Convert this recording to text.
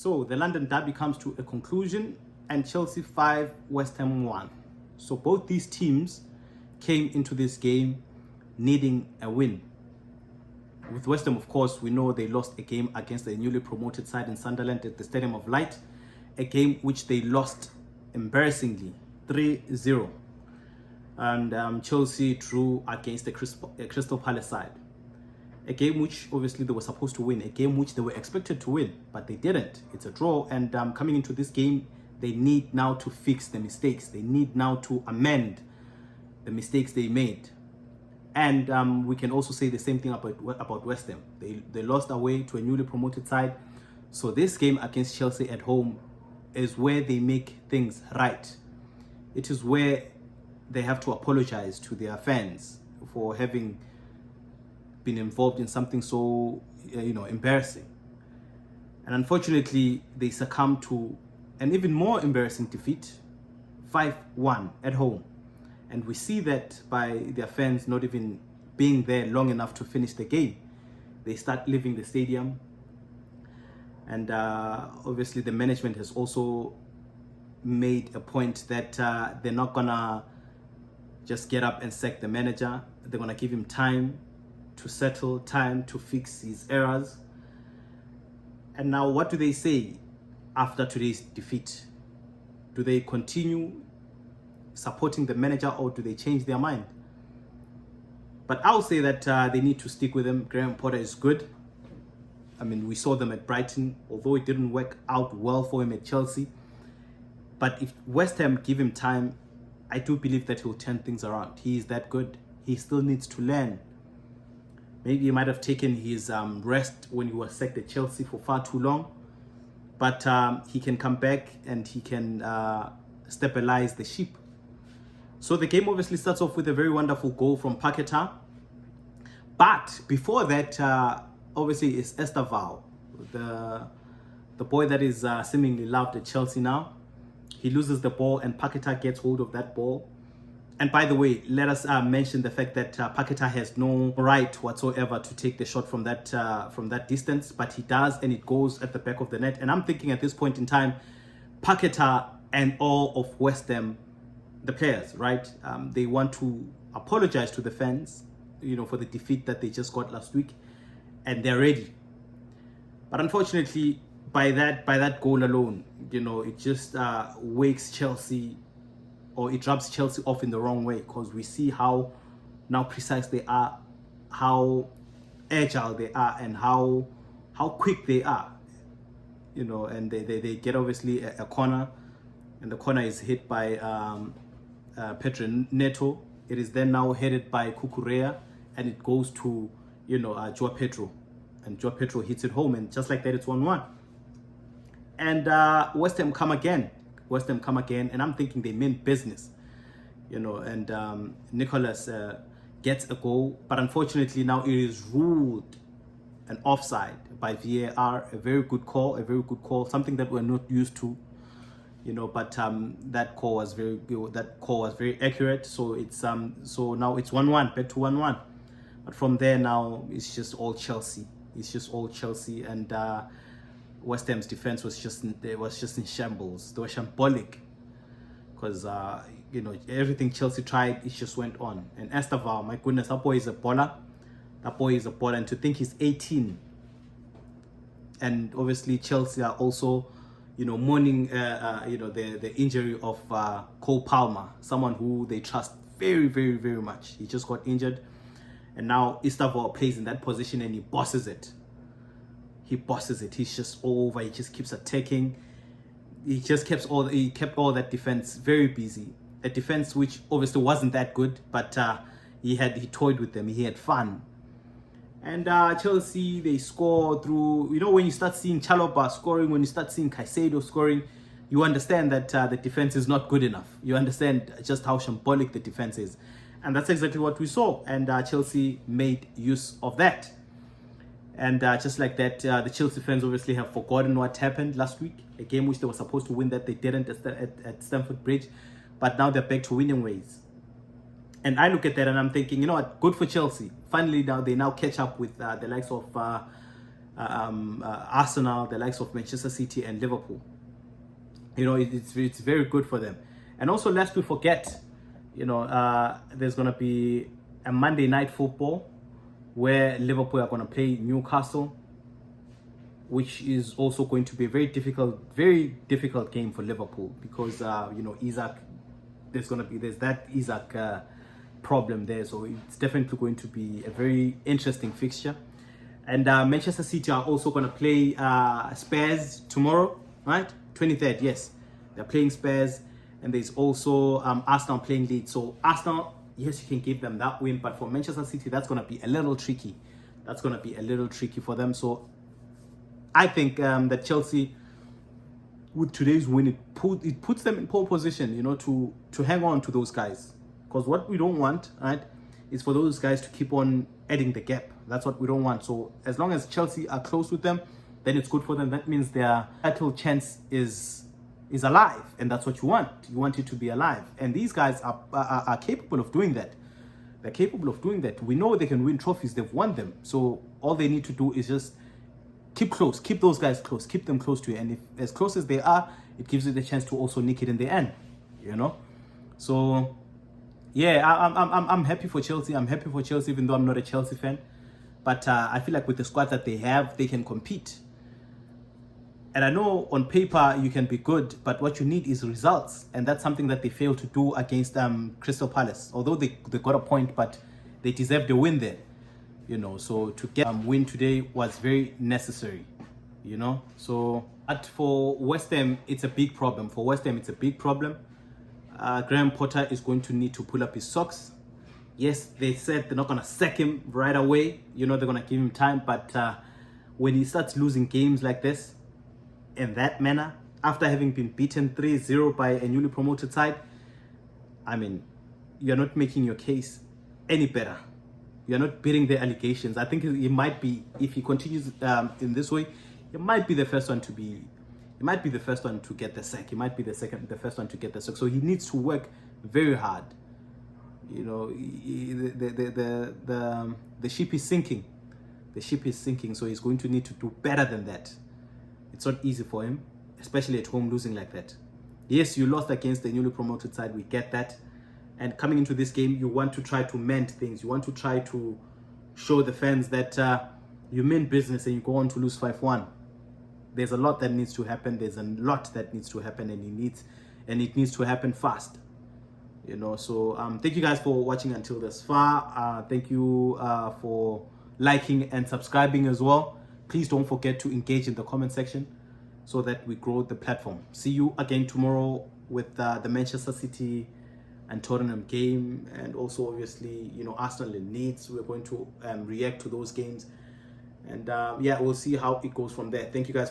So the London derby comes to a conclusion, and Chelsea 5, West Ham 1. So both these teams came into this game needing a win. With West Ham, of course, we know they lost a game against the newly promoted side in Sunderland at the Stadium of Light, a game which they lost embarrassingly 3-0. And Chelsea drew against the Crystal Palace side. A game which obviously they were supposed to win, a game which they were expected to win, but they didn't. It's a draw, and coming into this game, they need now to fix the mistakes. They need now to amend the mistakes they made. And we can also say the same thing about West Ham. They lost away to a newly promoted side. So this game against Chelsea at home is where they make things right. It is where they have to apologize to their fans for having been involved in something so embarrassing. And unfortunately, they succumbed to an even more embarrassing defeat, 5-1 at home. And we see that by their fans not even being there long enough to finish the game. They start leaving the stadium. And obviously the management has also made a point that they're not gonna just get up and sack the manager. They're gonna give him time to settle, time to fix his errors. And now what do they say after today's defeat? Do they continue supporting the manager, or do they change their mind? But I'll say that they need to stick with him. Graham Potter is good. I mean, we saw them at Brighton, although it didn't work out well for him at Chelsea. But if West Ham give him time, I do believe that he'll turn things around. He is that good. He still needs to learn. Maybe he might have taken his rest when he was sacked at Chelsea for far too long. But he can come back and he can stabilize the ship. So the game obviously starts off with a very wonderful goal from Paquetá. But before that, obviously, it's Esteval, the boy that is seemingly loved at Chelsea now. He loses the ball and Paquetá gets hold of that ball. And by the way, let us mention the fact that Paquetá has no right whatsoever to take the shot from that distance, but he does, and it goes at the back of the net. And I'm thinking at this point in time, Paquetá and all of West Ham, the players, right? They want to apologize to the fans, for the defeat that they just got last week, and they're ready. But unfortunately, by that goal alone, it just wakes Chelsea, or it rubs Chelsea off in the wrong way, because we see how now precise they are, how agile they are, and how quick they are. And they get obviously a corner, and the corner is hit by Pedro Neto. It is then now headed by Cucurella, and it goes to Joao Pedro, and Joao Pedro hits it home, and just like that, it's 1-1. And West Ham come again, and I'm thinking they meant business, and Nicholas gets a goal, but unfortunately now it is ruled an offside by VAR. A very good call, something that we're not used to, but that call was very accurate. So it's so now it's 1-1, back to 1-1. But from there now it's just all Chelsea. And West Ham's defense was just in shambles. They were shambolic, because everything Chelsea tried, it just went on. And Esteval, my goodness, that boy is a baller. And to think he's 18. And obviously Chelsea are also mourning the injury of Cole Palmer, someone who they trust very, very, very much. He just got injured, and now Esteval plays in that position and he bosses it. He's just over. He just keeps attacking. He kept all that defense very busy. A defense which obviously wasn't that good, but he toyed with them. He had fun. And Chelsea, they score through, when you start seeing Chalobah scoring, when you start seeing Caicedo scoring, you understand that the defense is not good enough. You understand just how shambolic the defense is. And that's exactly what we saw. And Chelsea made use of that. And just like that, the Chelsea fans obviously have forgotten what happened last week. A game which they were supposed to win that they didn't at Stamford Bridge. But now they're back to winning ways. And I look at that and I'm thinking, good for Chelsea. Finally, now they catch up with the likes of Arsenal, the likes of Manchester City and Liverpool. You know, it's very good for them. And also, lest we forget, you know, there's going to be a Monday night football where Liverpool are going to play Newcastle, which is also going to be a very difficult game for Liverpool because, you know, Isaac, there's that Isaac problem there. So it's definitely going to be a very interesting fixture. And Manchester City are also going to play Spurs tomorrow, right? 23rd, yes. They're playing Spurs. And there's also Arsenal playing Leeds. So Arsenal, yes, you can give them that win. But for Manchester City, that's going to be a little tricky. That's going to be a little tricky for them. So I think that Chelsea, with today's win, it puts them in pole position, you know, to hang on to those guys. Because what we don't want, right, is for those guys to keep on adding the gap. That's what we don't want. So as long as Chelsea are close with them, then it's good for them. That means their title chance is alive, and that's what you want. You want it to be alive, and these guys are capable of doing that. They're capable of doing that. We know they can win trophies. They've won them. So all they need to do is just keep close, keep those guys close, keep them close to you. And if as close as they are, it gives you the chance to also nick it in the end, you know. So yeah, I'm happy for Chelsea. I'm happy for Chelsea, even though I'm not a Chelsea fan. But I feel like with the squad that they have, they can compete. And I know on paper you can be good, but what you need is results. And that's something that they failed to do against Crystal Palace. Although they got a point, but they deserved a win there. You know, so to get win today was very necessary, you know. So, but for West Ham, it's a big problem. For West Ham, it's a big problem. Graham Potter is going to need to pull up his socks. Yes, they said they're not going to sack him right away. You know, they're going to give him time. But when he starts losing games like this, in that manner, after having been beaten 3-0 by a newly promoted side, I mean, you're not making your case any better. You're not beating the allegations. I think he might be, if he continues in this way, he might be the first one to be. He might be the first one to get the sack. He might be the first one to get the sack. So he needs to work very hard. You know, the ship is sinking. The ship is sinking. So he's going to need to do better than that. It's not easy for him, especially at home, losing like that. Yes, you lost against the newly promoted side. We get that. And coming into this game, you want to try to mend things. You want to try to show the fans that you mean business and you go on to lose 5-1. There's a lot that needs to happen. There's a lot that needs to happen, and it needs to happen fast. You know, so thank you guys for watching until this far. Thank you for liking and subscribing as well. Please don't forget to engage in the comment section so that we grow the platform. See you again tomorrow with the Manchester City and Tottenham game, and also obviously, you know, Arsenal and Leeds. We're going to react to those games, and yeah, we'll see how it goes from there. Thank you guys.